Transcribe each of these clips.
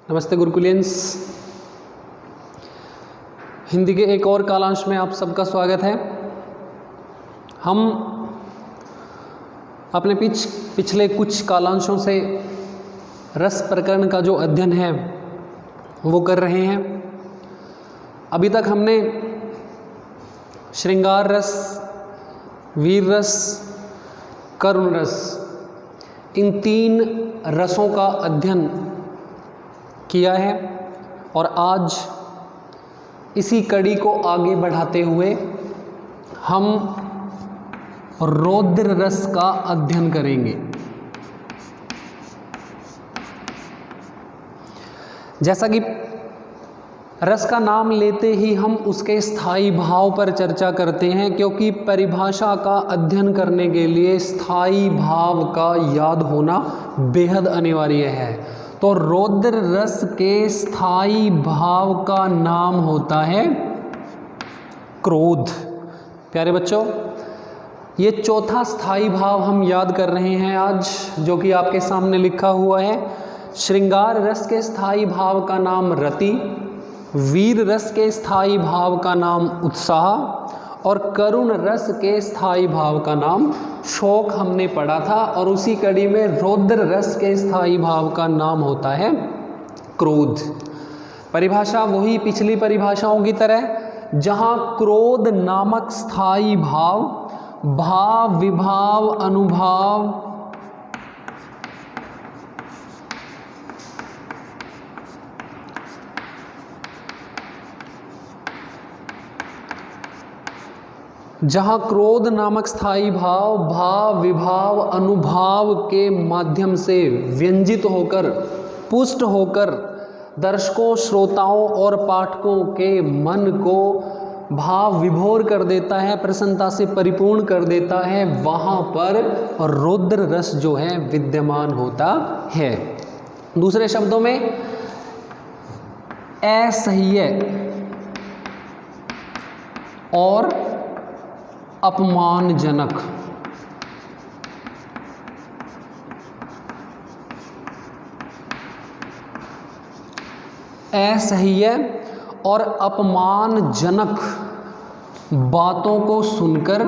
नमस्ते गुरुकुलियंस। हिंदी के एक और कालांश में आप सबका स्वागत है। हम अपने पिछले कुछ कालांशों से रस प्रकरण का जो अध्ययन है वो कर रहे हैं। अभी तक हमने श्रृंगार रस, वीर रस, करुण रस, इन तीन रसों का अध्ययन किया है और आज इसी कड़ी को आगे बढ़ाते हुए हम रौद्र रस का अध्ययन करेंगे। जैसा कि रस का नाम लेते ही हम उसके स्थायी भाव पर चर्चा करते हैं, क्योंकि परिभाषा का अध्ययन करने के लिए स्थायी भाव का याद होना बेहद अनिवार्य है। तो रौद्र रस के स्थायी भाव का नाम होता है क्रोध। प्यारे बच्चों, ये चौथा स्थायी भाव हम याद कर रहे हैं आज, जो कि आपके सामने लिखा हुआ है। श्रृंगार रस के स्थायी भाव का नाम रति, वीर रस के स्थायी भाव का नाम उत्साह और करुण रस के स्थायी भाव का नाम शोक हमने पढ़ा था। और उसी कड़ी में रौद्र रस के स्थायी भाव का नाम होता है क्रोध। परिभाषा वही पिछली परिभाषाओं की तरह, जहाँ क्रोध नामक स्थायी भाव भाव, विभाव, अनुभाव, जहाँ क्रोध नामक स्थायी भाव भाव, विभाव, अनुभाव के माध्यम से व्यंजित होकर, पुष्ट होकर दर्शकों, श्रोताओं और पाठकों के मन को भाव विभोर कर देता है, प्रसन्नता से परिपूर्ण कर देता है, वहाँ पर रौद्र रस जो है विद्यमान होता है। दूसरे शब्दों में असह्य और अपमानजनक, असह्य और अपमानजनक बातों को सुनकर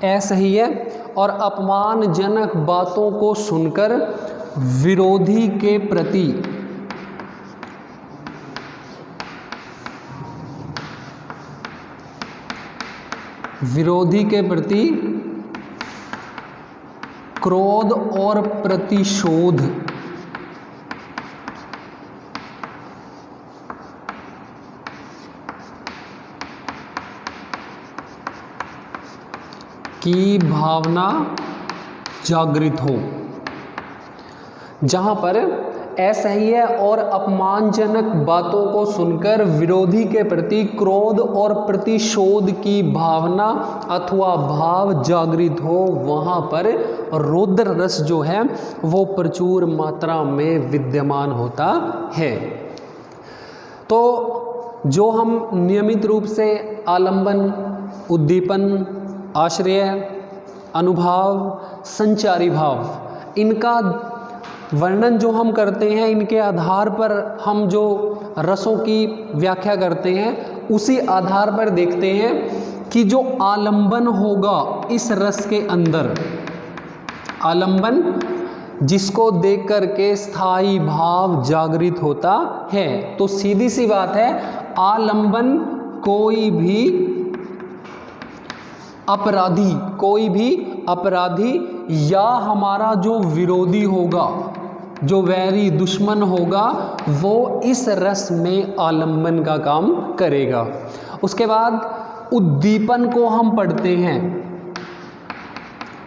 असह्य और अपमानजनक बातों को सुनकर विरोधी के प्रति क्रोध और प्रतिशोध की भावना जागृत हो। जहाँ पर असह्य और अपमानजनक बातों को सुनकर विरोधी के प्रति क्रोध और प्रतिशोध की भावना अथवा भाव जागृत हो, वहाँ पर रौद्र रस जो है वो प्रचुर मात्रा में विद्यमान होता है। तो जो हम नियमित रूप से आलंबन, उद्दीपन, आश्रय, अनुभाव, संचारी भाव, इनका वर्णन जो हम करते हैं, इनके आधार पर हम जो रसों की व्याख्या करते हैं, उसी आधार पर देखते हैं कि जो आलंबन होगा इस रस के अंदर, आलंबन जिसको देख कर के स्थायी भाव जागृत होता है। तो सीधी सी बात है, आलंबन कोई भी अपराधी या हमारा जो विरोधी होगा, जो वैरी दुश्मन होगा, वो इस रस में आलंबन का काम करेगा। उसके बाद उद्दीपन को हम पढ़ते हैं।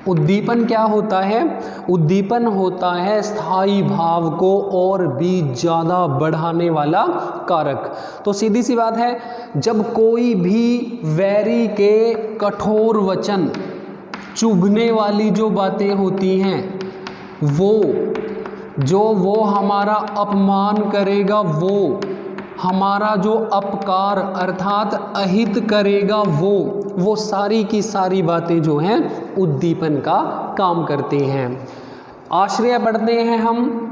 उद्दीपन क्या होता है? उद्दीपन होता है स्थायी भाव को और भी ज़्यादा बढ़ाने वाला कारक। तो सीधी सी बात है, जब कोई भी वैरी के कठोर वचन, चुभने वाली जो बातें होती हैं, वो हमारा अपमान करेगा, वो हमारा जो अपकार अर्थात अहित करेगा वो सारी की सारी बातें जो हैं उद्दीपन का काम करते हैं। आश्रय पढ़ते हैं हम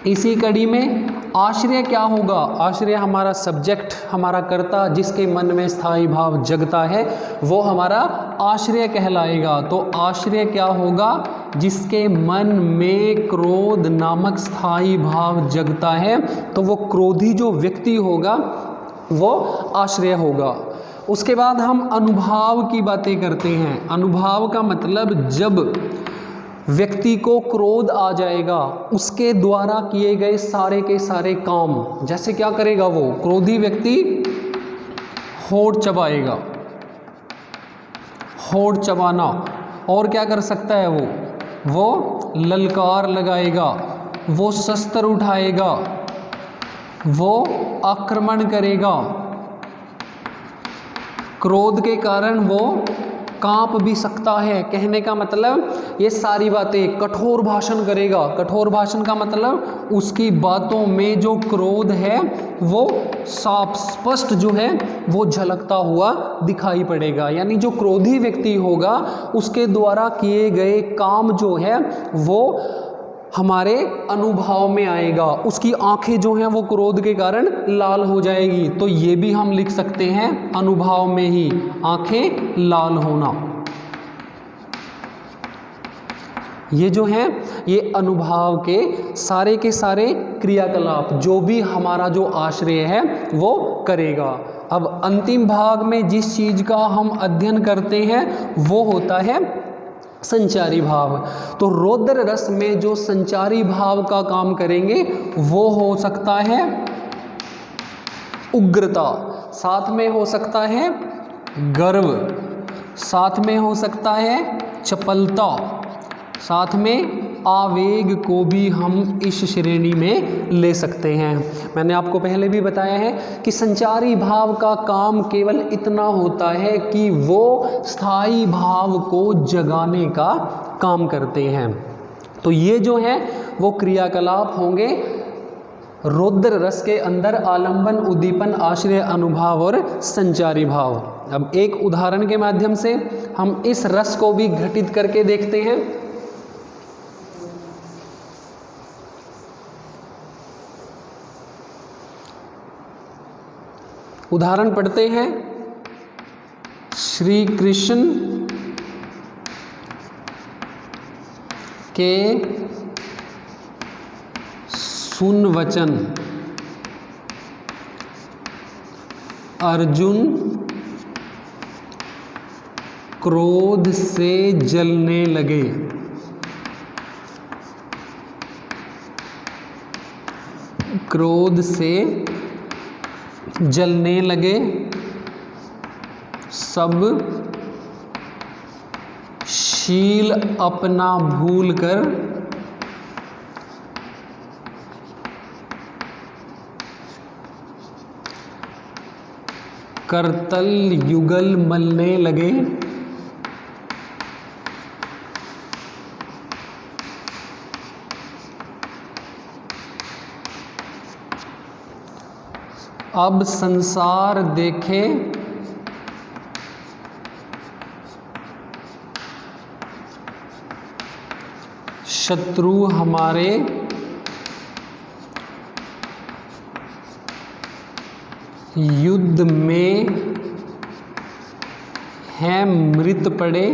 इसी कड़ी में। आश्रय क्या होगा? आश्रय हमारा सब्जेक्ट, हमारा कर्ता, जिसके मन में स्थायी भाव जगता है वो हमारा आश्रय कहलाएगा। तो आश्रय क्या होगा? जिसके मन में क्रोध नामक स्थायी भाव जगता है, तो वो क्रोधी जो व्यक्ति होगा वो आश्रय होगा। उसके बाद हम अनुभाव की बातें करते हैं। अनुभाव का मतलब जब व्यक्ति को क्रोध आ जाएगा, उसके द्वारा किए गए सारे के सारे काम, जैसे क्या करेगा वो क्रोधी व्यक्ति? होठ चबाएगा, होठ चबाना। और क्या कर सकता है वो ललकार लगाएगा, वो शस्त्र उठाएगा, वो आक्रमण करेगा। क्रोध के कारण वो कांप भी सकता है। कहने का मतलब ये सारी बातें, कठोर भाषण करेगा। कठोर भाषण का मतलब उसकी बातों में जो क्रोध है वो साफ स्पष्ट जो है वो झलकता हुआ दिखाई पड़ेगा। यानी जो क्रोधी व्यक्ति होगा उसके द्वारा किए गए काम जो है वो हमारे अनुभव में आएगा। उसकी आंखें जो हैं वो क्रोध के कारण लाल हो जाएगी। तो ये भी हम लिख सकते हैं अनुभव में ही आंखें लाल होना। ये जो है ये अनुभव के सारे क्रियाकलाप जो भी हमारा जो आश्रय है वो करेगा। अब अंतिम भाग में जिस चीज़ का हम अध्ययन करते हैं वो होता है संचारी भाव। तो रौद्र रस में जो संचारी भाव का काम करेंगे वो हो सकता है उग्रता, साथ में हो सकता है गर्व, साथ में हो सकता है चपलता, साथ में आवेग को भी हम इस श्रेणी में ले सकते हैं। मैंने आपको पहले भी बताया है कि संचारी भाव का काम केवल इतना होता है कि वो स्थायी भाव को जगाने का काम करते हैं। तो ये जो है वो क्रियाकलाप होंगे रौद्र रस के अंदर: आलंबन, उद्दीपन, आश्रय, अनुभाव और संचारी भाव। अब एक उदाहरण के माध्यम से हम इस रस को भी घटित करके देखते हैं। उदाहरण पढ़ते हैं। श्री कृष्ण के सुन वचन अर्जुन क्रोध से जलने लगे। क्रोध से जलने लगे, सब शील अपना भूलकर करतल युगल मलने लगे। अब संसार देखे शत्रु हमारे युद्ध में हैं मृत पड़े।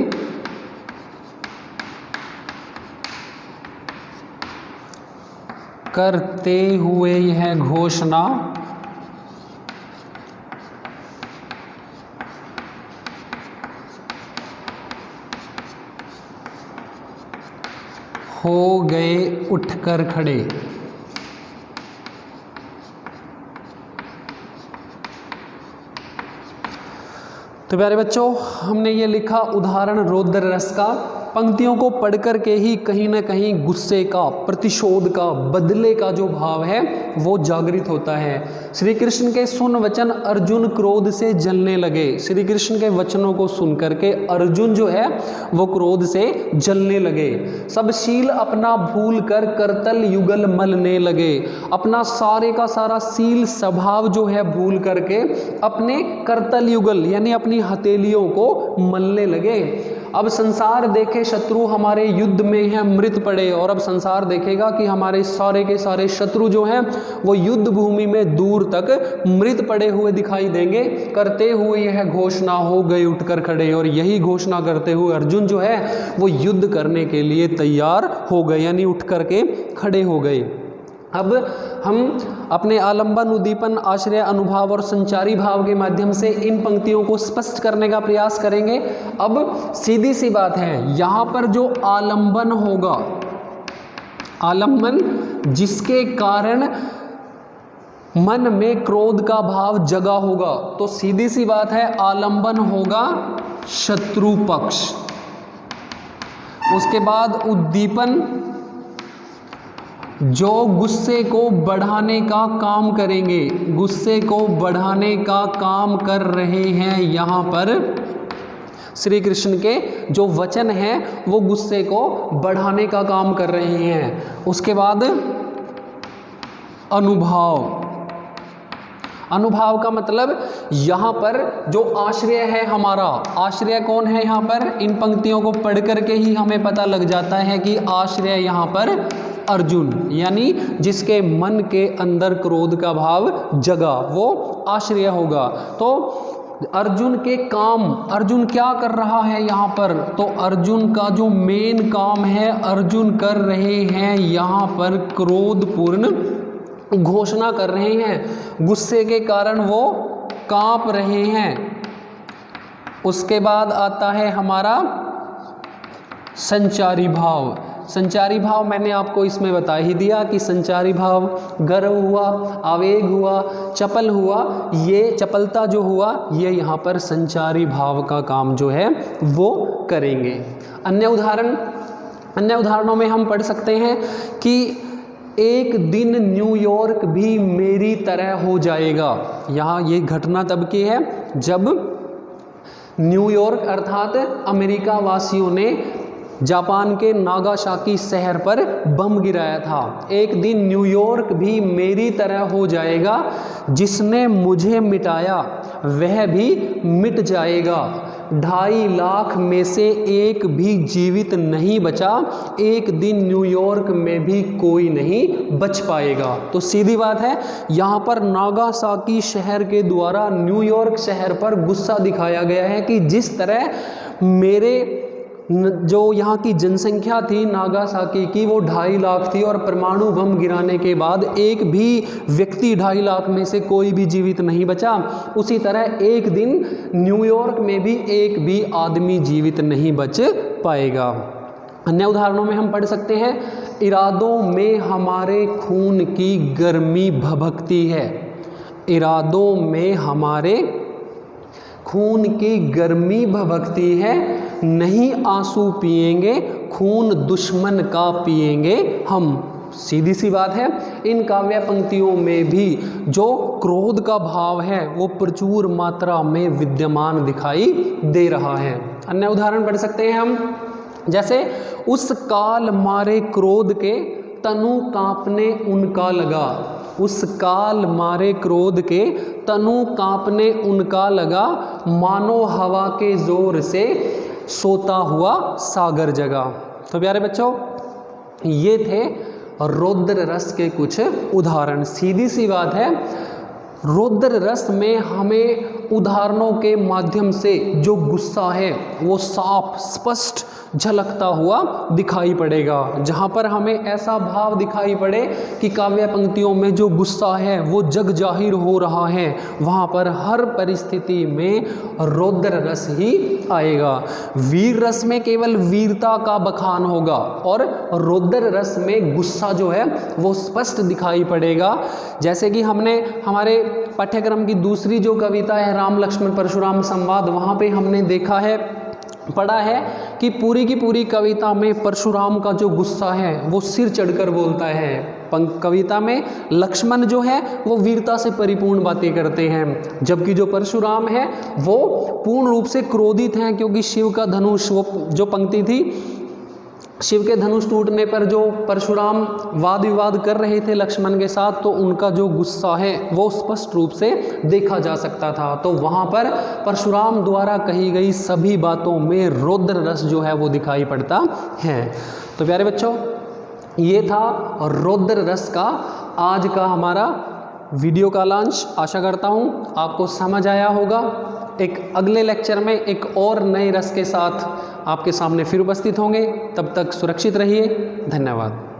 करते हुए यह घोषणा हो गए उठकर खड़े। तो प्यारे बच्चों, हमने ये लिखा उदाहरण रौद्र रस का। पंक्तियों को पढ़ कर के ही कहीं ना कहीं गुस्से का, प्रतिशोध का, बदले का जो भाव है वो जागृत होता है। श्री कृष्ण के सुन वचन अर्जुन क्रोध से जलने लगे। श्री कृष्ण के वचनों को सुन करके अर्जुन जो है वो क्रोध से जलने लगे। सब शील अपना भूल कर करतल युगल मलने लगे। अपना सारे का सारा शील स्वभाव जो है भूल करके अपने करतल युगल यानी अपनी हथेलियों को मलने लगे। अब संसार देखे शत्रु हमारे युद्ध में हैं मृत पड़े, और अब संसार देखेगा कि हमारे सारे के सारे शत्रु जो हैं वो युद्ध भूमि में दूर तक मृत पड़े हुए दिखाई देंगे। करते हुए यह घोषणा हो गए उठकर खड़े, और यही घोषणा करते हुए अर्जुन जो है वो युद्ध करने के लिए तैयार हो गए, यानी उठ करके खड़े हो गए। अब हम अपने आलंबन, उद्दीपन, आश्रय, अनुभाव और संचारी भाव के माध्यम से इन पंक्तियों को स्पष्ट करने का प्रयास करेंगे। अब सीधी सी बात है, यहाँ पर जो आलंबन होगा, आलंबन जिसके कारण मन में क्रोध का भाव जगा होगा, तो सीधी सी बात है आलंबन होगा शत्रु पक्ष। उसके बाद उद्दीपन जो गुस्से को बढ़ाने का काम करेंगे, गुस्से को बढ़ाने का काम कर रहे हैं। यहाँ पर श्री कृष्ण के जो वचन हैं वो गुस्से को बढ़ाने का काम कर रहे हैं। उसके बाद अनुभाव, अनुभाव का मतलब यहाँ पर जो आश्रय है हमारा, आश्रय कौन है यहाँ पर, इन पंक्तियों को पढ़ करके ही हमें पता लग जाता है कि आश्रय यहाँ पर अर्जुन, यानी जिसके मन के अंदर क्रोध का भाव जगा वो आश्रय होगा। तो अर्जुन के काम, अर्जुन क्या कर रहा है यहाँ पर, तो अर्जुन का जो मेन काम है अर्जुन कर रहे हैं यहाँ पर क्रोधपूर्ण घोषणा कर रहे हैं, गुस्से के कारण वो कांप रहे हैं। उसके बाद आता है हमारा संचारी भाव। संचारी भाव मैंने आपको इसमें बता ही दिया कि संचारी भाव गर्व हुआ, आवेग हुआ, चपल हुआ, ये चपलता जो हुआ ये यहाँ पर संचारी भाव का काम जो है वो करेंगे। अन्य उदाहरणों में हम पढ़ सकते हैं कि एक दिन न्यूयॉर्क भी मेरी तरह हो जाएगा। यहाँ ये घटना तब की है जब न्यूयॉर्क अर्थात अमेरिका वासियों ने जापान के नागासाकी शहर पर बम गिराया था। एक दिन न्यूयॉर्क भी मेरी तरह हो जाएगा, जिसने मुझे मिटाया वह भी मिट जाएगा। 2.5 लाख में से एक भी जीवित नहीं बचा, एक दिन न्यूयॉर्क में भी कोई नहीं बच पाएगा। तो सीधी बात है, यहाँ पर नागासाकी शहर के द्वारा न्यूयॉर्क शहर पर गुस्सा दिखाया गया है कि जिस तरह मेरे जो यहाँ की जनसंख्या थी नागासाकी की वो 2.5 लाख थी, और परमाणु बम गिराने के बाद एक भी व्यक्ति 2.5 लाख में से कोई भी जीवित नहीं बचा, उसी तरह एक दिन न्यूयॉर्क में भी एक भी आदमी जीवित नहीं बच पाएगा। अन्य उदाहरणों में हम पढ़ सकते हैं, इरादों में हमारे खून की गर्मी भभकती है। इरादों में हमारे खून की गर्मी भभकती है, नहीं आंसू पिएंगे, खून दुश्मन का पिएंगे हम। सीधी सी बात है, इन काव्य पंक्तियों में भी जो क्रोध का भाव है वो प्रचुर मात्रा में विद्यमान दिखाई दे रहा है। अन्य उदाहरण पढ़ सकते हैं हम, जैसे उस काल मारे क्रोध के तनु कांपने उनका लगा। उस काल मारे क्रोध के तनु कांपने उनका लगा, मानो हवा के जोर से सोता हुआ सागर जगा। तो प्यारे बच्चों, ये थे रौद्र रस के कुछ उदाहरण। सीधी सी बात है, रौद्र रस में हमें उदाहरणों के माध्यम से जो गुस्सा है वो साफ स्पष्ट झलकता हुआ दिखाई पड़ेगा। जहाँ पर हमें ऐसा भाव दिखाई पड़े कि काव्य पंक्तियों में जो गुस्सा है वो जग जाहिर हो रहा है, वहाँ पर हर परिस्थिति में रौद्र रस ही आएगा। वीर रस में केवल वीरता का बखान होगा, और रौद्र रस में गुस्सा जो है वो स्पष्ट दिखाई पड़ेगा। जैसे कि हमने हमारे पाठ्यक्रम की दूसरी जो कविता है राम लक्ष्मण परशुराम संवाद, वहाँ पे हमने देखा है, पढ़ा है कि पूरी की पूरी कविता में परशुराम का जो गुस्सा है वो सिर चढ़कर बोलता है। कविता में लक्ष्मण जो है वो वीरता से परिपूर्ण बातें करते हैं, जबकि जो परशुराम है वो पूर्ण रूप से क्रोधित हैं, क्योंकि शिव का धनुष, वो जो पंक्ति थी, शिव के धनुष टूटने पर जो परशुराम वाद विवाद कर रहे थे लक्ष्मण के साथ, तो उनका जो गुस्सा है वो स्पष्ट रूप से देखा जा सकता था। तो वहाँ पर परशुराम द्वारा कही गई सभी बातों में रौद्र रस जो है वो दिखाई पड़ता है। तो प्यारे बच्चों, ये था रौद्र रस का आज का हमारा वीडियो का लॉन्च। आशा करता हूँ आपको समझ आया होगा। एक अगले लेक्चर में एक और नए रस के साथ आपके सामने फिर उपस्थित होंगे। तब तक सुरक्षित रहिए। धन्यवाद।